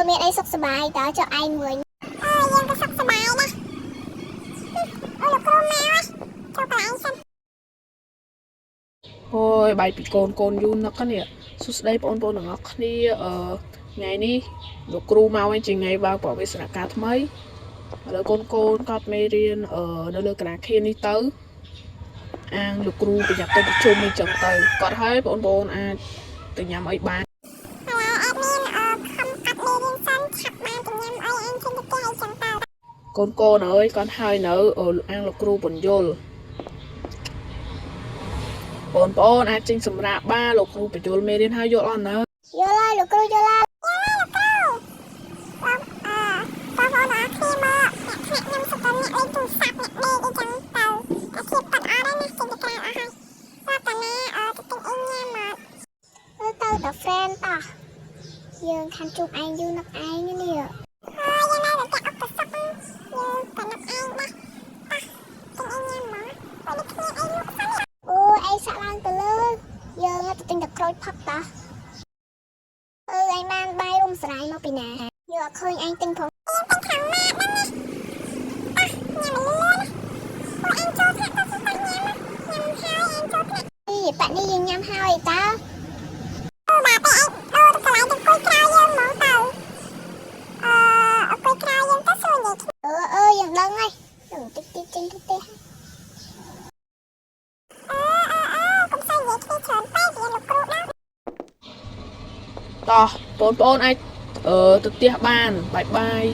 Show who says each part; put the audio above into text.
Speaker 1: មានអីសុខសប្បាយតើចុះឯងវិញយើងក៏សុខសប្បាយដែរលោកគ្រូមកចុះកន្លែងសិន
Speaker 2: អូយបាយពីកូនកូនយូរណាស់នេះសួស្ដីបងប្អូនទាំងអស់គ្នាថ្ងៃនេះលោកគ្រូមកវិញជាថ្ងៃបើកប្រវេសនការថ្មីឥឡូវកូនកូនគាត់មេរៀននៅលើកណ្ដាលខៀននេះទៅអាងលោកគ្រូប្រញាប់ទៅប្រជុំអីចឹងទៅគាត់ហើយបងប្អូនអាចទៅញ៉ាំអីបានកូនកូនអើយគាត់ហើយនៅអាងលោកគ្រូបញ្យលបងប្អូនអាចចេញសម្រាប់បានលោកគ្រូបញ្យលមេរៀនហើយយល់អត់នៅ
Speaker 1: យល់ហើយលោកគ្រូយល់ហើយលោកគ្រូបងប្អូនអរគ្នាមកខ្ញុំសុំអ្នកលេងទូរស័ព្ទអ្នកដេកអីចឹងទៅតែធៀបបាត់អត់ហើយណាចេញទៅក្រៅអស់ហើយគាត់តាណាទៅទិញអីញ៉ាំមកទៅដល់ friend តោះយើងខានជួបឯងយូរណាស់ឯងនេះហើយយ៉ាងណាតែអត់ទៅសុខយើងតែណាប់ឯងណាទិញអីញ៉ាំមកពេលគ្នាអីលោកសិនអូអីសាក់ឡើងទៅលើយើងទៅទិញតែក្រូចផឹកតោះឯងបានបាយរុំស្រាយមកពីណាយកអត់ឃើញឯងទិញផងខ្ញុំទិញខាងម៉ាក់ហ្នឹងណាញ៉ាំលឿនពួកឯងចូលថ្នាក់ទៅទៅញ៉ាំហើយឯងចូលថ្នាក់ប៉ានេះយើងញ៉ាំហើយតើបាទតែឯងទៅកន្លែងទៅអង្គុយក្រៅយើងហ្មងទៅអង្គុយក្រៅយើងទៅសួរនិយាយយើងដឹងហើយយើងតិចចេញទៅផ្ទះកុំស្អីនិយាយគ្នាច្រើនពេកយើងលោកគ្រូណា
Speaker 2: តោះបងប្អូនអាចទៅផ្ទះបានបាយ